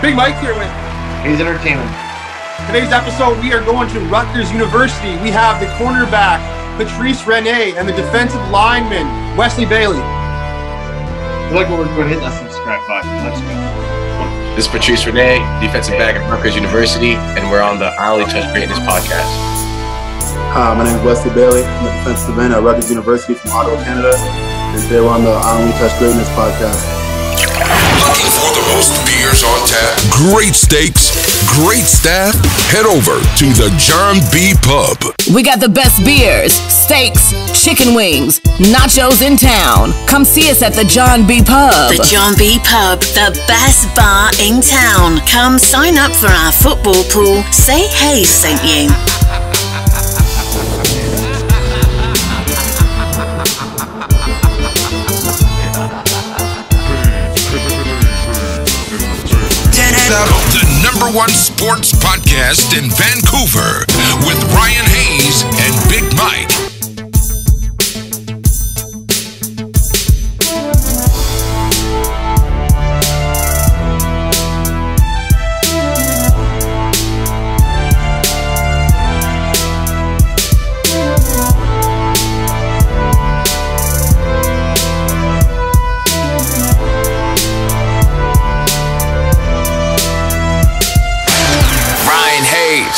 Big Mike here with Hayes Entertainment. Today's episode, we are going to Rutgers University. We have the cornerback, Patrice Rene, and the defensive lineman, Wesley Bailey. I feel like we're going to hit that subscribe button. Let's go. This is Patrice Rene, defensive back at Rutgers University, and we're on the I Only Touch Greatness podcast. Hi, my name is Wesley Bailey. I'm a defensive end at Rutgers University from Ottawa, Canada. And today we're on the I Only Touch Greatness podcast. Looking for the most beers on tap, great steaks, great staff? Head over to the John B. Pub. We got the best beers, steaks, chicken wings, nachos in town. Come see us at the John B. Pub. The John B. Pub, the best bar in town. Come sign up for our football pool. Say Hayes sent you. The #1 sports podcast in Vancouver with Ryan Hayes and Big Mike.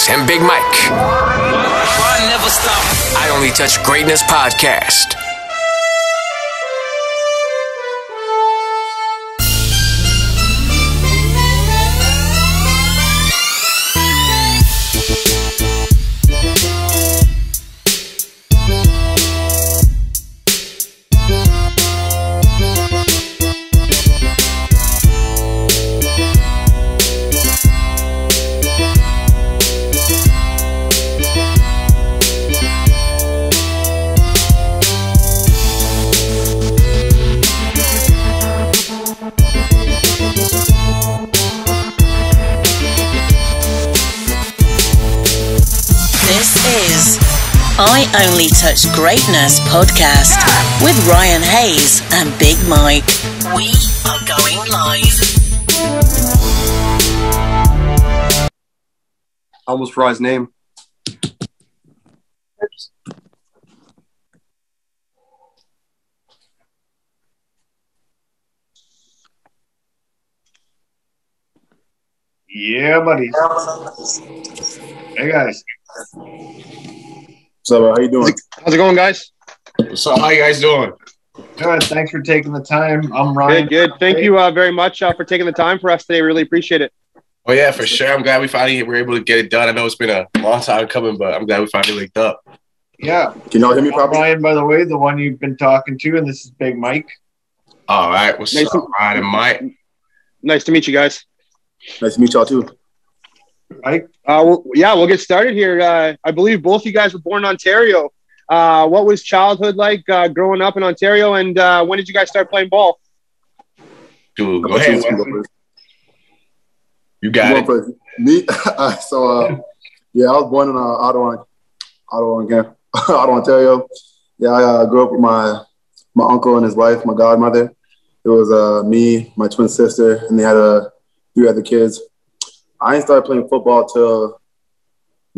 And Big Mike. Never stop. I Only Touch Greatness podcast. I Only Touch Greatness podcast with Ryan Hayes and Big Mike. We are going live. Almost forgot his name. Yeah, buddy. Hey, guys. What's up, how you doing? How's it going, guys? So how you guys doing? Good. Thanks for taking the time. I'm Ryan. Good. Thank you very much for taking the time for us today. Really appreciate it. Oh, yeah, for sure. I'm glad we finally were able to get it done. I know it's been a long time coming, but I'm glad we finally linked up. Yeah. Can y'all hear me properly? Ryan, by the way, the one you've been talking to, and this is Big Mike. All right. What's up, Ryan and Mike? Nice to meet you guys. Nice to meet y'all, too. Mike? We'll get started here. I believe both you guys were born in Ontario. What was childhood like growing up in Ontario, and when did you guys start playing ball? Dude, go ahead. You got it. Me? I was born in Ottawa, Ontario. Yeah, I grew up with my uncle and his wife, my godmother. It was me, my twin sister, and they had 3 other kids. I didn't start playing football till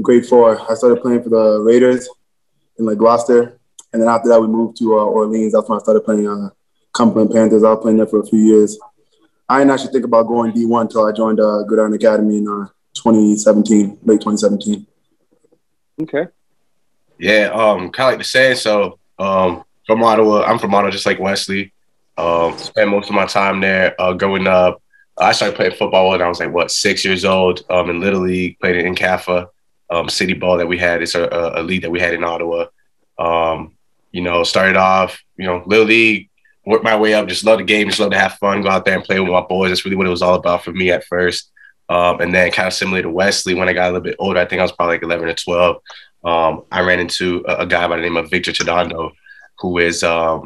grade 4. I started playing for the Raiders in Gloucester. And then after that, we moved to Orleans. That's when I started playing Cumberland Panthers. I was playing there for a few years. I didn't actually think about going D1 until I joined Gridiron Academy in late 2017. Okay. Yeah, kind of like the saying. So from Ottawa, I'm from Ottawa just like Wesley. Spent most of my time there growing up. I started playing football when I was 6 years old in Little League, played in NCAA, city ball that we had. It's a league that we had in Ottawa. Started off, Little League, worked my way up, just love the game, just love to have fun, go out there and play with my boys. That's really what it was all about for me at first. And then kind of similar to Wesley, when I got a little bit older, I think I was probably 11 or 12, I ran into a guy by the name of Victor Tedando, who is, a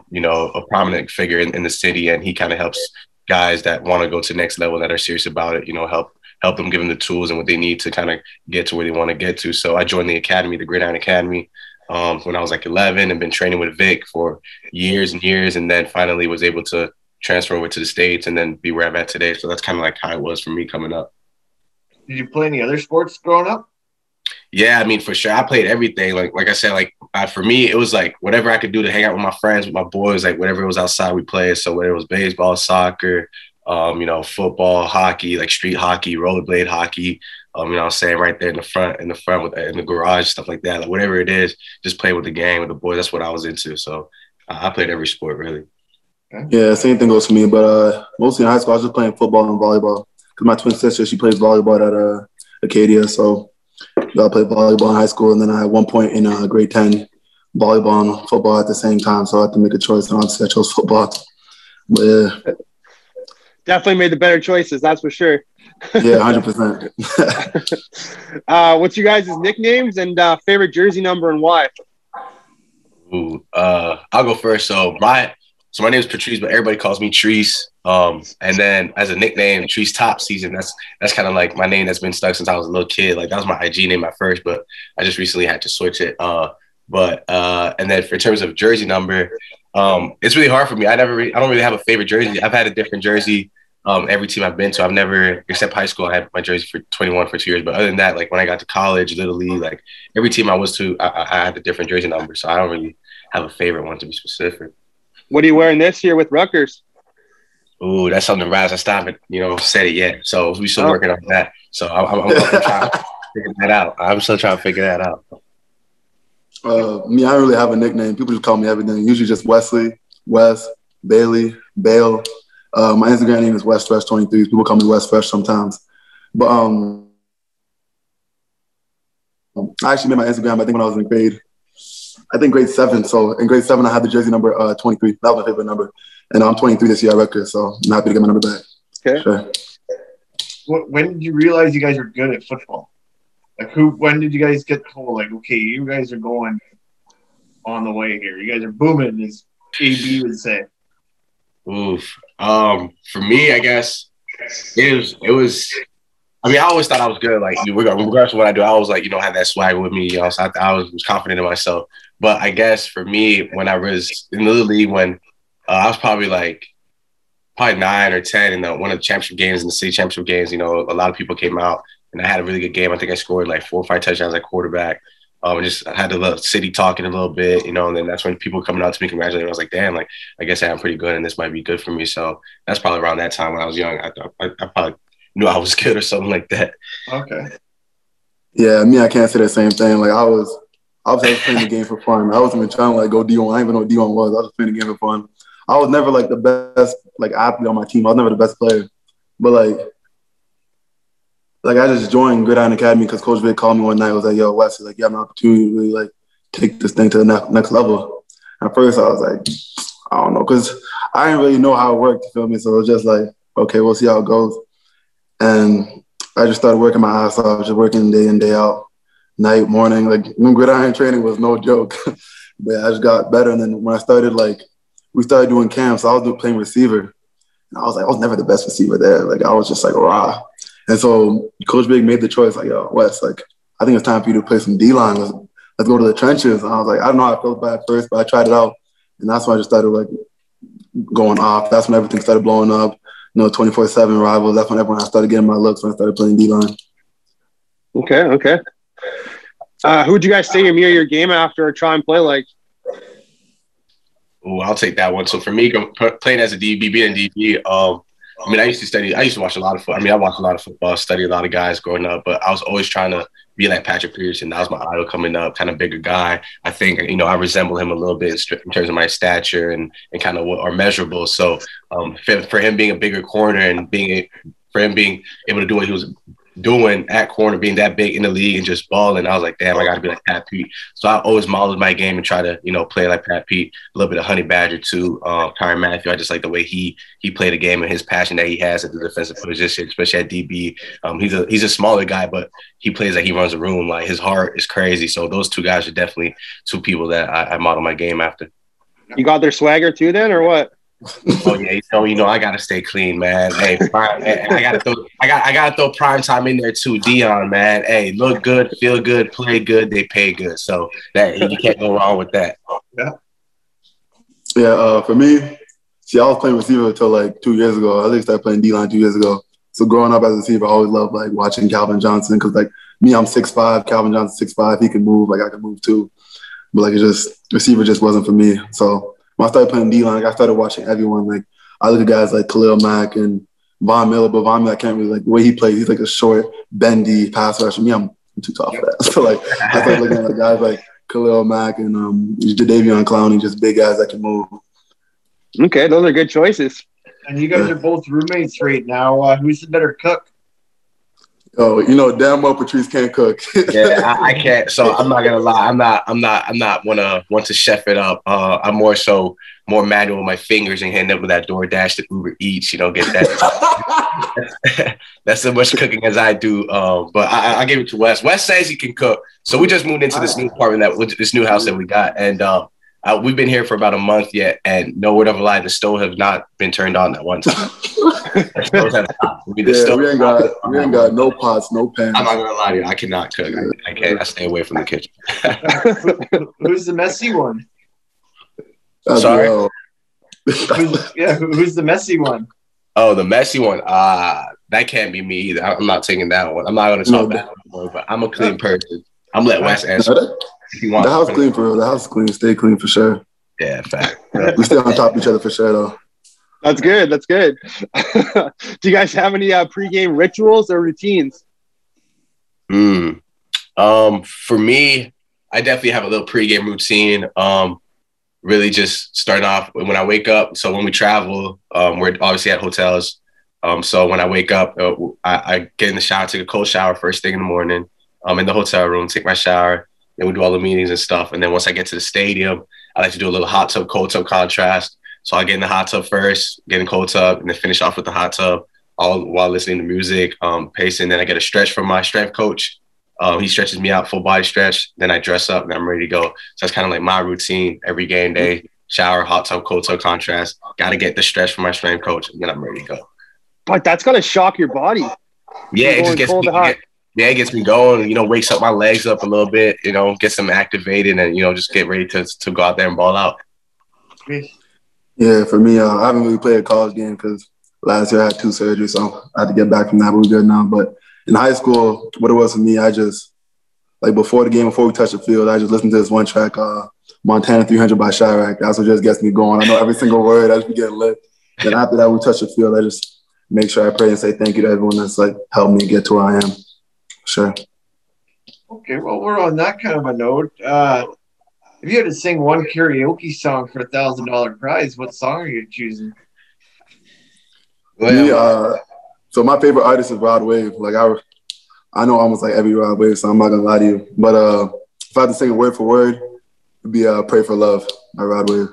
prominent figure in the city, and he kind of helps guys that want to go to the next level, that are serious about it, help them, give them the tools and what they need to kind of get to where they want to get to. So I joined the academy, the Gridiron Academy, when I was 11, and been training with Vic for years and years, and then finally was able to transfer over to the States and then be where I'm at today. So that's kind of like how it was for me coming up. Did you play any other sports growing up? Yeah, I mean, for sure. I played everything. Like I said, for me, it was like whatever I could do to hang out with my friends, with my boys, like whatever was outside, we played. So whether it was baseball, soccer, football, hockey, like street hockey, rollerblade hockey, I'm saying right there in the front in the garage, stuff like that. Like whatever it is, just play with the gang, with the boys. That's what I was into. So I played every sport, really. Yeah, same thing goes for me. But mostly in high school, I was just playing football and volleyball. Because my twin sister, she plays volleyball at Acadia. So I played volleyball in high school. And then I had one point in grade 10, volleyball and football at the same time. So I had to make a choice. And obviously I chose football. But yeah. Definitely made the better choices, that's for sure. Yeah, 100%. What's your guys' nicknames and favorite jersey number and why? Ooh, I'll go first. So my name is Patrice, but everybody calls me Treese. And then as a nickname, Treese Top Season. That's kind of like my name that's been stuck since I was a little kid. Like that was my IG name at first, but I just recently had to switch it. And then in terms of jersey number, it's really hard for me. I don't really have a favorite jersey. I've had a different jersey every team I've been to. I've never, except high school, I had my jersey for 21 for 2 years. But other than that, like when I got to college, Little League, like every team I was to, I had a different jersey number. So I don't really have a favorite one to be specific. What are you wearing this year with Rutgers? Ooh, that's something Raz. I still haven't, said it yet. So we still working on that. So I'm trying to figure that out. I'm still trying to figure that out. Me, I don't really have a nickname. People just call me everything. Usually just Wesley, Wes, Bailey, Bale. My Instagram name is WestFresh23. People call me West Fresh sometimes. But I actually made my Instagram, I think, when I was in grade 7. So in grade 7, I had the jersey number 23. That was my favorite number. And I'm 23 this year at Rutgers, so I'm happy to get my number back. Okay. Sure. When did you realize you guys were good at football? Like, when did you guys get the whole, like, okay, you guys are going on the way here. You guys are booming, as AB would say. Oof. For me, I guess it was. I mean, I always thought I was good. Like, regardless of what I do, I always have that swag with me. So I was confident in myself. But I guess for me, when I was in the Little League, when I was probably 9 or 10 in one of the championship games, in the city championship games, a lot of people came out and I had a really good game. I think I scored 4 or 5 touchdowns at quarterback. And just had the city talking a little bit, and then that's when people coming out to me congratulating. I was like, damn, I guess I'm pretty good and this might be good for me. So that's probably around that time when I was young. I probably knew I was good or something like that. Okay. Yeah, me, I can't say the same thing. Like I was playing the game for fun. I wasn't even trying to go D1. I didn't even know what D1 was. I was just playing the game for fun. I was never the best athlete on my team. I was never the best player. But I just joined Gridiron Academy because Coach Vic called me one night. I was like, yo, Wes, you have an opportunity to really take this thing to the next level. At first I was like, I don't know, because I didn't really know how it worked, you feel me? So it was just okay, we'll see how it goes. And I just started working my ass off, just working day in, day out, night, morning. Gridiron training was no joke. But I just got better. And then when I started, we started doing camps, I was playing receiver. And I was never the best receiver there. I was just raw. And so Coach Big made the choice, yo, Wes, I think it's time for you to play some D-line. Let's go to the trenches. And I was I don't know how I felt about it at first, but I tried it out. And that's when I just started going off. That's when everything started blowing up. 24/7 rivals. That's when everyone started getting my looks when I started playing D-line. Okay. Who would you guys say you mirror your game after or try and play like? Oh, I'll take that one. So for me, playing as a DB, being a DB, I used to watch a lot of football. I watched a lot of football, studied a lot of guys growing up, but I was always trying to be like Patrick Peterson. That was my idol coming up, kind of bigger guy. I think, I resemble him a little bit in terms of my stature and kind of what are measurable. So for him being a bigger corner and for him being able to do what he was doing at corner, being that big in the league and just balling, I was like, damn, I got to be like Pat Pete. So I always modeled my game and try to, play like Pat Pete, a little bit of Honey Badger too. Tyrann Mathieu, I just like the way he played the game and his passion that he has at the defensive position, especially at DB. He's a smaller guy, but he plays like he runs a room. His heart is crazy. So those two guys are definitely two people that I model my game after. You got their swagger too then, or what? Oh yeah, I gotta stay clean, man. Hey, I gotta throw prime time in there too. Dion, man. Hey, look good, feel good, play good, they pay good. So that you can't go wrong with that. Yeah. For me, See, I was playing receiver until like 2 years ago. I think I started playing D-line 2 years ago. So growing up as a receiver, I always loved like watching Calvin Johnson because like me, I'm 6'5", Calvin Johnson 6'5". He can move, like I can move too. But like receiver just wasn't for me. So when I started playing D-line, like, I started watching everyone. Like I look at guys like Khalil Mack and Von Miller, but Von Miller, I can't really like the way he plays. He's like a short, bendy pass rusher. Me, I'm too tall for that. So like I started looking at like guys like Khalil Mack and Jadeveon Clowney, just big guys that can move. Okay, those are good choices. And you guys are both roommates right now. Who's the better cook? Oh, you know damn well Patrice can't cook. Yeah, I can't. So I'm not gonna lie. I'm not want to chef it up. I'm more manual with my fingers and hitting up with that DoorDash to Uber Eats. You know, get that. That's as much cooking as I do. But I give it to Wes. Wes says he can cook. So we just moved into this new apartment this new house that we got, and we've been here for about a month yet, and no word of a lie, the stove has not been turned on that one time. We ain't got no pots, no pans. I'm not gonna lie to you, I cannot cook. I can't. I stay away from the kitchen. Who's the messy one? Sorry. Who's the messy one? Oh, the messy one. That can't be me either. I'm not taking that one. I'm not gonna talk that one, but I'm a clean person. I'm letting Wes answer. The house clean for real. The house clean. Stay clean for sure. Yeah, fact. We stay on top of each other for sure, though. That's good. That's good. Do you guys have any pregame rituals or routines? For me, I definitely have a little pregame routine. Really just starting off when I wake up. So when we travel, we're obviously at hotels. So when I wake up, I get in the shower, take a cold shower first thing in the morning. I'm in the hotel room, take my shower. Then we do all the meetings and stuff. And then once I get to the stadium, I like to do a little hot tub, cold tub contrast. So I get in the hot tub first, get in cold tub, and then finish off with the hot tub, all while listening to music, pacing. Then I get a stretch from my strength coach. He stretches me out, full body stretch. Then I dress up and I'm ready to go. So that's kind of like my routine every game day. Shower, hot tub, cold tub contrast. Got to get the stretch from my strength coach, and then I'm ready to go. But that's going to shock your body. Yeah, it just gets me. It gets me going, you know, wakes up my legs up a little bit, you know, gets them activated and, you know, just get ready to go out there and ball out. Yeah, for me, I haven't really played a college game because last year I had 2 surgeries, so I had to get back from that, but we're good now. But in high school, what it was for me, I just, like before the game, before we touch the field, I just listened to this one track, Montana 300 by Chirac. That's what just gets me going. I know every single word. I just be getting lit. Then after that, we touch the field, I just make sure I pray and say thank you to everyone that's like helped me get to where I am. Sure. Okay, well, we're on that kind of a note. If you had to sing one karaoke song for $1,000 prize, what song are you choosing? So my favorite artist is Rod Wave. Like I know almost like every Rod Wave, so I'm not gonna lie to you. But if I had to sing it word for word, it'd be "Pray for Love" by Rod Wave.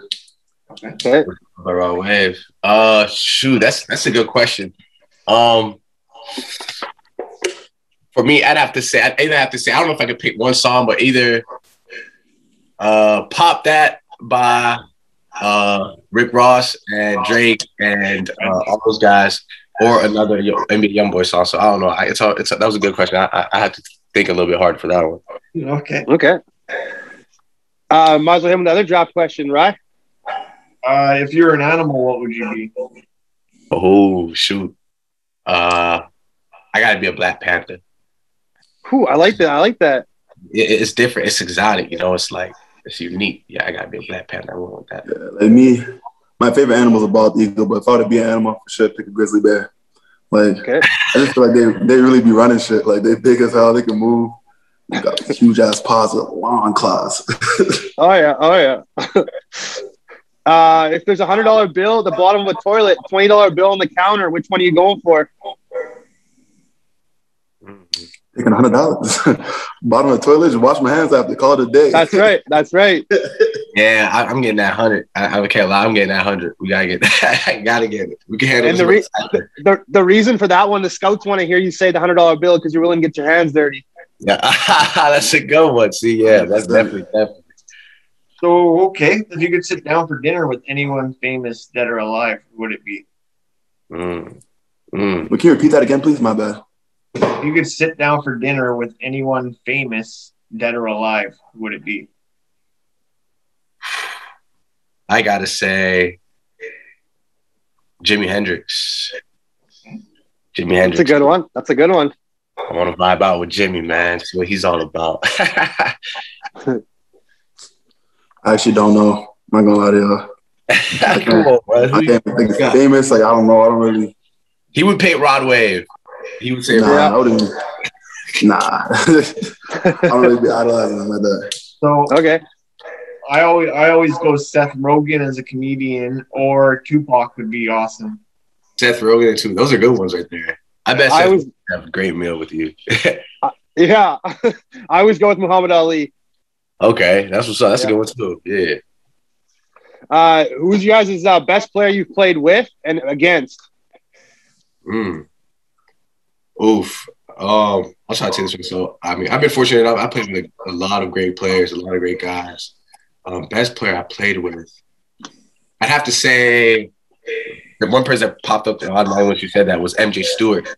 Okay. By Rod Wave. Shoot, that's a good question. For me, I'd have to say, I don't know if I could pick one song, but either Pop That by Rick Ross and Drake and all those guys, or another NBA Youngboy song. So I don't know. That was a good question. I had to think a little bit hard for that one. Okay. Might as well have another draft question, right? If you're an animal, what would you be? Oh, shoot. I got to be a Black Panther. Ooh, I like that. It's different. It's exotic. You know, it's like, it's unique. Yeah, I got to be a Black Panther. I went with that. Yeah, like me, my favorite animal is a bald eagle, but if I were to be an animal, for sure, pick a grizzly bear. Like, I just feel like they really be running shit. Like, they big as hell. They can move. They got huge-ass paws with long claws. Oh, yeah. If there's a $100 bill at the bottom of a toilet, $20 bill on the counter, which one are you going for? Taking $100. Bottom of the toilet, just wash my hands after, call it a day. That's right. Yeah, I'm getting that 100. I can't lie. I'm getting that 100. We gotta get that. I gotta get it. We can handle it. And the reason for that one, the scouts want to hear you say the $100 bill because you're willing to get your hands dirty. Yeah, that's a good one. See, yeah, that's definitely. So, okay, if you could sit down for dinner with anyone famous, dead or alive, who would it be? But can you repeat that again, please? My bad. If you could sit down for dinner with anyone famous, dead or alive, who would it be? I gotta say, Jimi Hendrix. Jimi Hendrix. That's a good one. That's a good one. I want to vibe out with Jimmy, man. See what he's all about. I actually don't know. I'm not gonna lie to y'all. Come on, bro. I can't think it's famous. Like, I don't know. I don't really. He would paint Rod Wave. He would say, Nah, I wouldn't. Nah. I don't really be idolizing him like that. So Okay. I always go Seth Rogen as a comedian, or Tupac would be awesome. Seth Rogen, too. Those are good ones right there. I bet Seth would have a great meal with you. Yeah. I always go with Muhammad Ali. Okay. That's what's up. That's a good one, too. Yeah. Who's you guys' best player you've played with and against? Oof. I'll try to take this one. So, I mean, I've been fortunate enough. I played with a lot of great players, a lot of great guys. Best player I played with, I'd have to say the one person that popped up in my mind when you said that was MJ Stewart.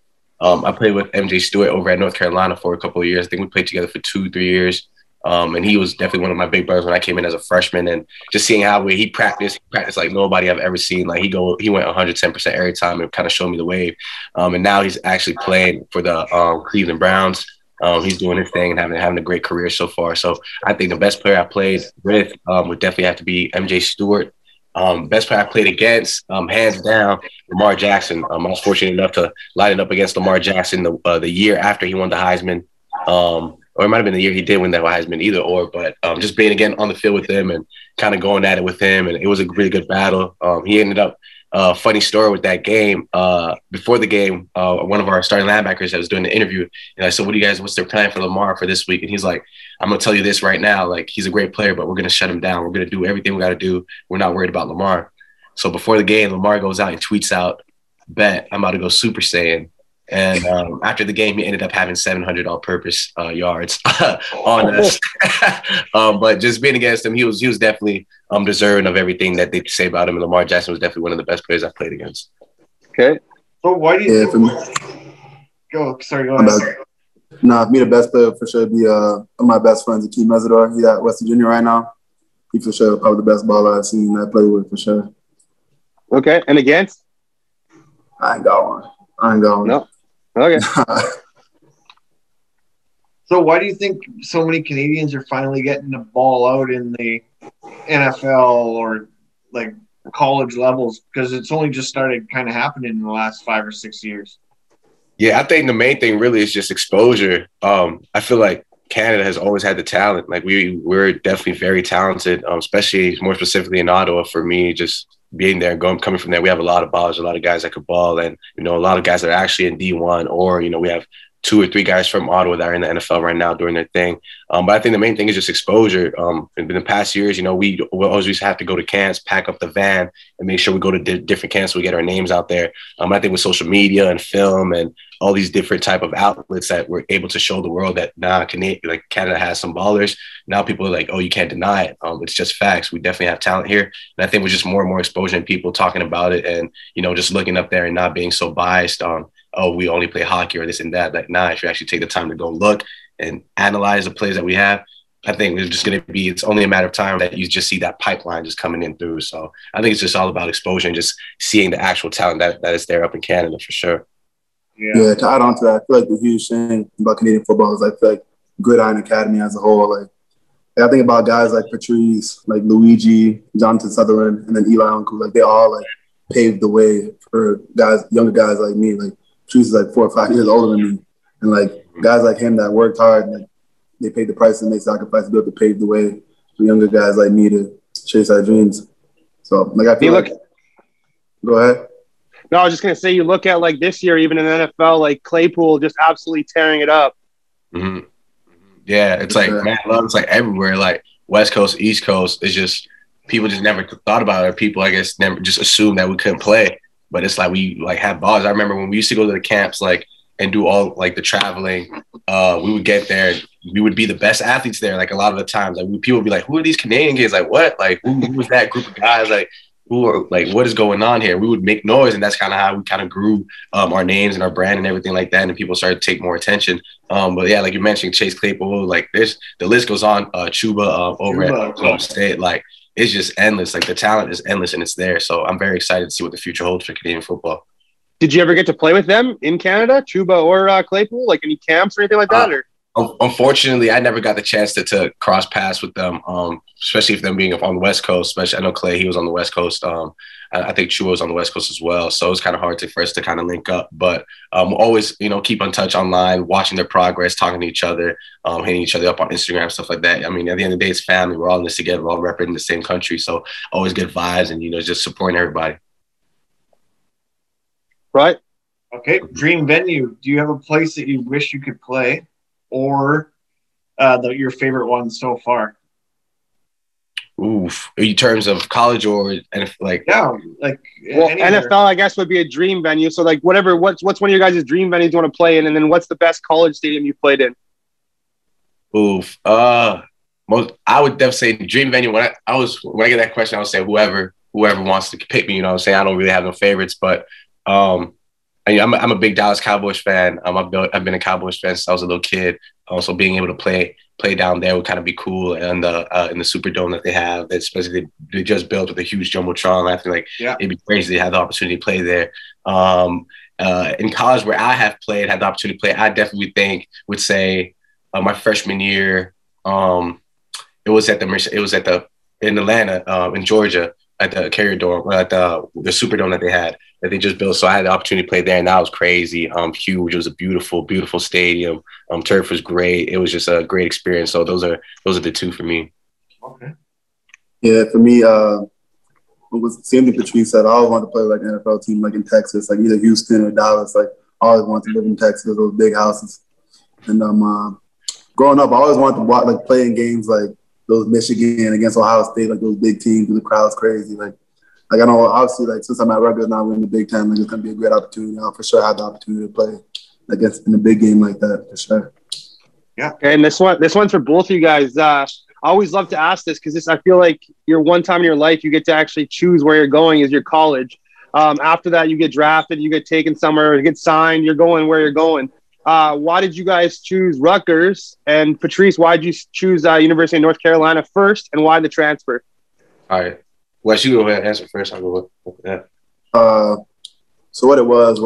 I played with MJ Stewart over at North Carolina for a couple of years. I think we played together for 2-3 years. And he was definitely one of my big brothers when I came in as a freshman, and just seeing how he practiced like nobody I've ever seen. Like he went 110% every time and kind of showed me the wave. And now he's actually playing for the Cleveland Browns. He's doing his thing and having a great career so far. So I think the best player I played with would definitely have to be MJ Stewart. Best player I played against, hands down, Lamar Jackson. I was fortunate enough to line it up against Lamar Jackson the year after he won the Heisman. Or it might have been the year he did win that Heisman, either or. But just being again on the field with him and kind of going at it with him, and it was a really good battle. He ended up funny story with that game. Before the game, one of our starting linebackers that was doing the interview, and I said, what's their plan for Lamar for this week? And he's like, I'm gonna tell you this right now. Like, he's a great player, but we're gonna shut him down. We're gonna do everything we got to do. We're not worried about Lamar. So before the game, Lamar goes out and tweets out, "Bet I'm about to go Super Saiyan." And after the game, he ended up having 700 all-purpose yards on us. But just being against him, he was definitely deserving of everything that they say about him. And Lamar Jackson was definitely one of the best players I've played against. Okay. So why do you go? Sorry, go ahead. Nah, for me, the best player for sure would be one of my best friends, Akeem Mesidor. He's at West Virginia right now. He for sure probably the best baller I've seen that I play with, for sure. Okay. And against? I ain't got one. No. Okay. So why do you think so many Canadians are finally getting the ball out in the NFL or like college levels? Because it's only just started kind of happening in the last 5 or 6 years. Yeah, I think the main thing really is just exposure. I feel like Canada has always had the talent. Like we're definitely very talented, especially more specifically in Ottawa. For me, just being there, coming from there, we have a lot of ballers, a lot of guys that could ball, and a lot of guys that are actually in D1, or we have 2 or 3 guys from Ottawa that are in the NFL right now doing their thing. But I think the main thing is just exposure. In the past years, we always used to have to go to camps, pack up the van, and make sure we go to different camps so we get our names out there. I think with social media and film and all these different type of outlets that we're able to show the world that Canada has some ballers. Now people are like, oh, you can't deny it. It's just facts. We definitely have talent here. And I think with just more and more exposure and people talking about it and, just looking up there and not being so biased on, oh, we only play hockey or this and that. Like, nah, if you actually take the time to go look and analyze the players that we have, I think it's only a matter of time that you just see that pipeline just coming in through. So I think it's just all about exposure and just seeing the actual talent that is there up in Canada for sure. Yeah, to add on to that, I feel like the huge thing about Canadian football is I feel like Gridiron Academy as a whole. Like, I think about guys like Patrice, like Luigi, Jonathan Sutherland, and then Eli Uncle. Like, they all paved the way for younger guys like me. Like, Patrice is 4 or 5 years older than me, and guys like him that worked hard, they paid the price and they sacrificed to be able to pave the way for younger guys like me to chase our dreams. So, I feel go ahead. No, I was just going to say, you look at this year, even in the NFL, Claypool just absolutely tearing it up. Mm-hmm. Yeah, it's it's everywhere, West Coast, East Coast. It's just people just never thought about it. Or people, I guess, never just assumed that we couldn't play. But it's we have balls. I remember when we used to go to the camps and do all the traveling. We would get there. We would be the best athletes there. A lot of the times, people would be like, "Who are these Canadian kids? What? Who was that group of guys? Who are what is going on here?" We would make noise, and that's kind of how we kind of grew our names and our brand and everything like that. And people started to take more attention. But yeah, like you mentioned, Chase Claypool, the list goes on. Chuba over at Oklahoma State, it's just endless. Like the talent is endless and it's there. So I'm very excited to see what the future holds for Canadian football. Did you ever get to play with them in Canada, Chuba or Claypool, like any camps or anything like that? Or unfortunately, I never got the chance to cross paths with them, especially if them being on the West Coast. Especially, I know Clay, he was on the West Coast. I think Chuba was on the West Coast as well. So it was kind of hard for us to kind of link up. But we'll always, keep in touch online, watching their progress, talking to each other, hitting each other up on Instagram, stuff like that. I mean, at the end of the day, it's family. We're all in this together. We're all representing the same country. So always good vibes and, just supporting everybody. Right. Okay. Dream venue. Do you have a place that you wish you could play, or your favorite one so far? Oof. In terms of college or NFL? NFL, I guess, would be a dream venue. So like whatever, what's one of your guys' dream venues you want to play in, and then what's the best college stadium you played in? Oof. I would definitely say dream venue. When I get that question, I would say whoever wants to pick me. You know what I'm saying? I don't really have no favorites, but I'm a big Dallas Cowboys fan. I've been a Cowboys fan since I was a little kid. So being able to play down there would kind of be cool. And in the Superdome that they have, that's basically they just built with a huge jumbotron. I feel like it'd be crazy to have the opportunity to play there. In college, where I have had the opportunity to play, I definitely would say my freshman year. It was in Atlanta, in Georgia, at the Carrier Dome, at the Superdome that they had, that they just built. So I had the opportunity to play there, and that was crazy. Huge. It was a beautiful, beautiful stadium. Turf was great. It was just a great experience. So those are the two for me. Okay. Yeah, for me, it was the same thing Patrice said. I always wanted to play like an NFL team, like in Texas, like either Houston or Dallas. Like I always wanted to live in Texas, those big houses. And growing up, I always wanted to play in games like those Michigan against Ohio State, like those big teams, and the crowd's crazy. Like I know, obviously, like since I'm at Rutgers now, we're in the Big Ten, like it's gonna be a great opportunity. I'll for sure have the opportunity to play, I guess, in a big game like that for sure. Yeah. Okay, and this one's for both of you guys. I always love to ask this because I feel like your one time in your life you get to actually choose where you're going is your college. After that, you get drafted, you get taken somewhere, you get signed, you're going where you're going. Why did you guys choose Rutgers? And Patrice, why did you choose University of North Carolina first, and why the transfer? All right. Well, you go ahead and answer first. I'll go with that. So what it was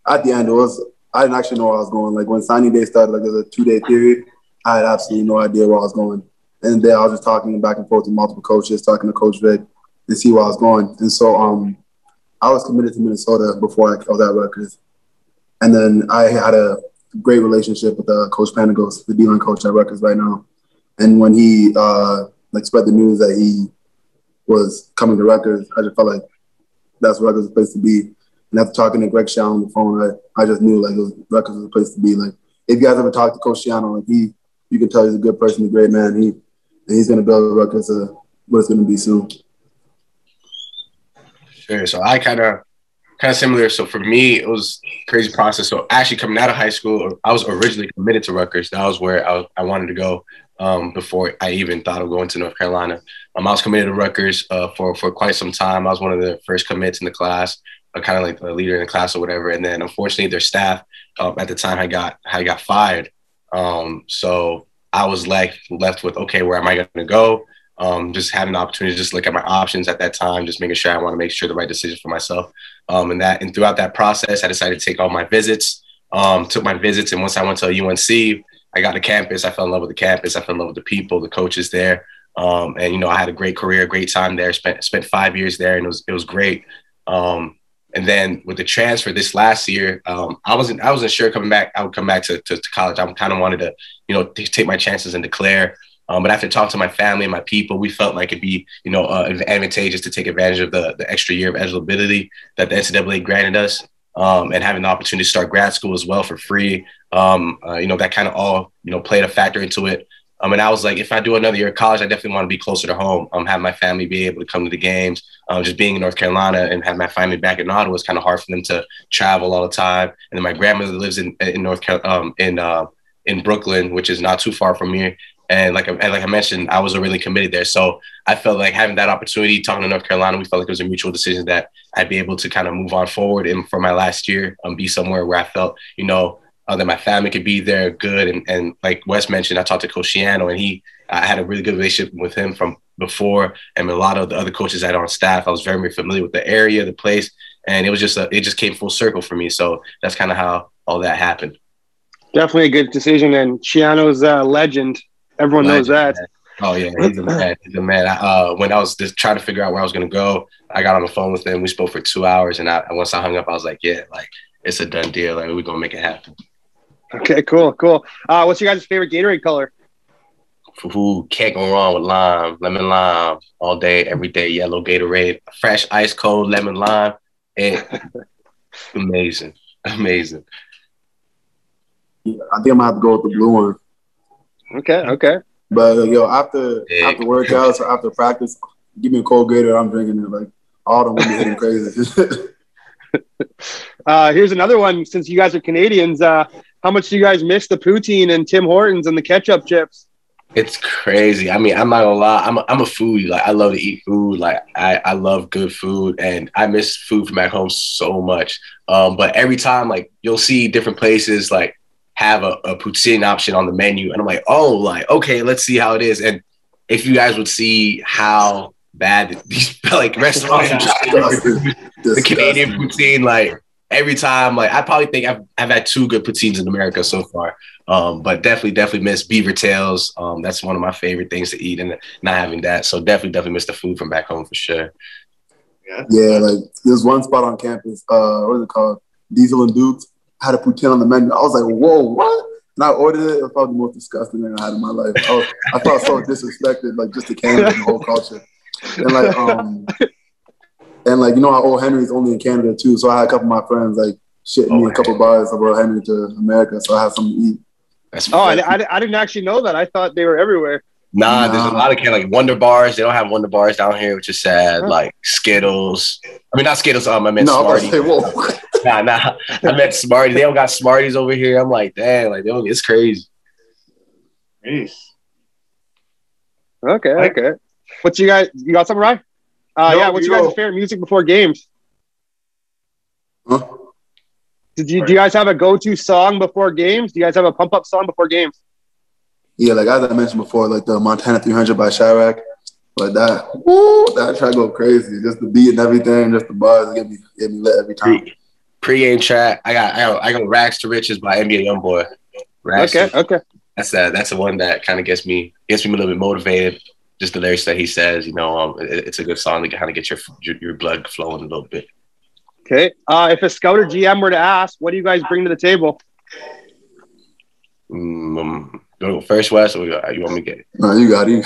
at the end, I didn't actually know where I was going. Like when signing day started, like there was a 2-day period, I had absolutely no idea where I was going. And there I was just talking back and forth with multiple coaches, talking to Coach Vic and see where I was going. And so I was committed to Minnesota before I was at Rutgers. And then I had a great relationship with Coach Panagos, the D-line coach at Rutgers right now. And when he spread the news that he was coming to Rutgers, I just felt like that's Rutgers' place to be. And after talking to Greg Schiano on the phone, I just knew like Rutgers was a place to be. Like if you guys ever talk to Coach Schiano, like you can tell he's a good person, a great man. He's going to build Rutgers what it's going to be soon. Sure. So I kind of similar. So for me, it was a crazy process. So actually coming out of high school, I was originally committed to Rutgers. That was where I wanted to go before I even thought of going to North Carolina. I was committed to Rutgers for quite some time. I was one of the first commits in the class, kind of like the leader in the class or whatever. And then unfortunately their staff at the time I got fired. So I was left with, okay, where am I going to go? Just having the opportunity to just look at my options at that time, just making sure I want to make sure the right decision for myself. And throughout that process, I decided to take all my visits, took my visits. And once I went to UNC, I got to campus. I fell in love with the campus. I fell in love with the people, the coaches there. And, I had a great career, great time there, spent 5 years there, and it was great. And then with the transfer this last year, I wasn't sure coming back, I would come back to college. I kind of wanted to, take my chances and declare. But after talking to my family and my people, we felt like it'd be, advantageous to take advantage of the extra year of eligibility that the NCAA granted us, and having the opportunity to start grad school as well for free. That kind of all, played a factor into it. And I was like, if I do another year of college, I definitely want to be closer to home, have my family be able to come to the games. Just being in North Carolina and have my family back in Ottawa, it's kind of hard for them to travel all the time. And then my grandmother lives in North Carolina, in Brooklyn, which is not too far from here. And like I mentioned, I was really committed there. So I felt like having that opportunity, talking to North Carolina, we felt like it was a mutual decision that I'd be able to kind of move on forward and for my last year, be somewhere where I felt, that my family could be there good. And like Wes mentioned, I talked to Coach Schiano, and I had a really good relationship with him from before, and a lot of the other coaches that are on staff, I was very familiar with the area, the place, and it just came full circle for me. So that's kind of how all that happened. Definitely a good decision, and Chiano's a legend. Everyone knows that. Man. Oh yeah, he's a man. He's a man. When I was just trying to figure out where I was gonna go, I got on the phone with him. We spoke for 2 hours, and once I hung up, I was like, yeah, like it's a done deal. Like we're gonna make it happen. Okay, cool. What's your guys' favorite Gatorade color? Who can't go wrong with lime, lemon lime, all day, every day. Yellow Gatorade, fresh, ice cold lemon lime. Amazing. Yeah, I think I'm gonna have to go with the blue one. Okay. But yo, after workouts or after practice, give me a cold Gatorade, I'm drinking it. Like all them will be hitting crazy. Here's another one. Since you guys are Canadians, how much do you guys miss the poutine and Tim Hortons and the ketchup chips? It's crazy. I mean, I'm not gonna lie. I'm a foodie. Like I love to eat food. Like I love good food, and I miss food from back home so much. But every time, like you'll see different places like have a poutine option on the menu, and I'm like, oh, like okay, let's see how it is. And if you guys would see how bad these like restaurants the Canadian poutine, like every time, like I probably think I've had 2 good poutines in America so far. But definitely miss beaver tails. That's one of my favorite things to eat, and not having that. So definitely miss the food from back home for sure. Yeah, like there's one spot on campus, what is it called? Diesel and Dukes, had a poutine on the menu. I was like, whoa, what? And I ordered it. It was probably the most disgusting thing I had in my life. I felt so disrespected, like just the Canada and the whole culture. And like you know how Old Henry's only in Canada too. So I had a couple of my friends like shit me a couple bars of Old Henry to America, so I had something to eat. I didn't actually know that. I thought they were everywhere. Nah, there's a lot of like Wonder Bars. They don't have Wonder Bars down here, which is sad. Huh. Like Skittles. I mean, not Skittles. I meant Smarties. Nah. I meant Smarties. They don't got Smarties over here. I'm like, dang, like it's crazy. Nice. Okay. What's you got something, Ryan? What's your guys' favorite music before games? Huh? Do you guys have a go-to song before games? Do you guys have a pump-up song before games? Yeah, like as I mentioned before, like the Montana 300 by Chirac. Like that track go crazy. Just the beat and everything, just the bars get me lit every time. Pre-game track, I got Rags to Riches by NBA YoungBoy. Okay. That's the one that kind of gets me a little bit motivated. Just the lyrics that he says, it's a good song to kind of get your blood flowing a little bit. Okay. If a scout or GM were to ask, what do you guys bring to the table? Go first, Wes, or you want me to get it? No, you got it.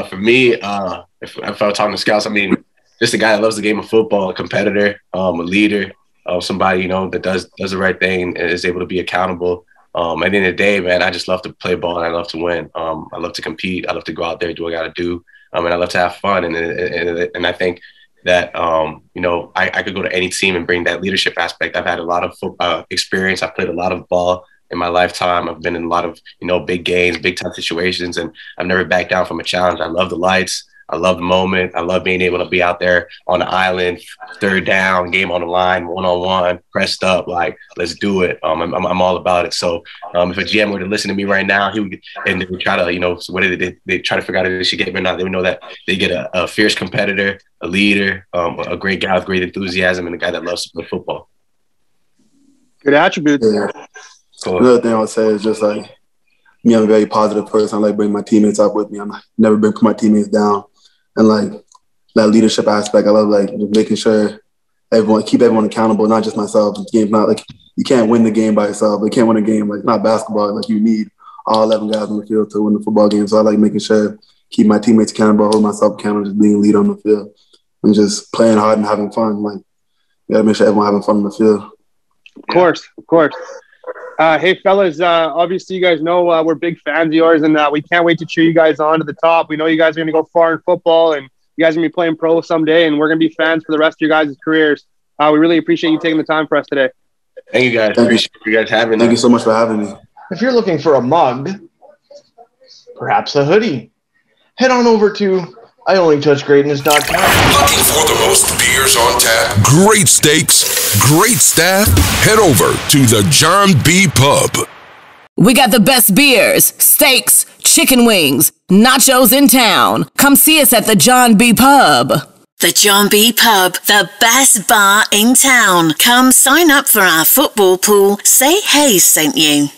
For me, if I was talking to scouts, I mean, just a guy that loves the game of football, a competitor, a leader, somebody, that does the right thing and is able to be accountable. At the end of the day, man, I just love to play ball and I love to win. I love to compete. I love to go out there, do what I got to do. And I love to have fun. And I think that, I could go to any team and bring that leadership aspect. I've had a lot of experience. I've played a lot of ball in my lifetime. I've been in a lot of, big games, big time situations, and I've never backed down from a challenge. I love the lights. I love the moment. I love being able to be out there on the island, third down, game on the line, one-on-one, pressed up, like, let's do it. I'm all about it. So if a GM were to listen to me right now, they would try to, so what they try to figure out if they should get me or not. They would know that they get a fierce competitor, a leader, a great guy with great enthusiasm, and a guy that loves to play football. Good attributes. Yeah. Cool. Another thing I would say is just like me, I'm a very positive person. I like bringing my teammates up with me. I'm never been put my teammates down. And like that leadership aspect, I love like just making sure keep everyone accountable, not just myself. The game's not like you can't win the game by yourself. You can't win a game like not basketball. Like you need all 11 guys on the field to win the football game. So I like making sure keep my teammates accountable, hold myself accountable, just being a leader on the field and just playing hard and having fun. Like you gotta make sure everyone having fun on the field. Of course. Hey, fellas, obviously you guys know we're big fans of yours, and we can't wait to cheer you guys on to the top. We know you guys are going to go far in football, and you guys are going to be playing pro someday, and we're going to be fans for the rest of your guys' careers. We really appreciate you taking the time for us today. Thank you, guys. Appreciate you guys having me. Thank you so much for having me. If you're looking for a mug, perhaps a hoodie, head on over to IOnlyTouchGreatness.com. Looking for the most beers on tap? Great steaks, great staff? Head over to the John B. Pub. We got the best beers, steaks, chicken wings, nachos in town. Come see us at the John B. Pub. The John B. Pub, the best bar in town. Come sign up for our football pool. Say Hayes sent you.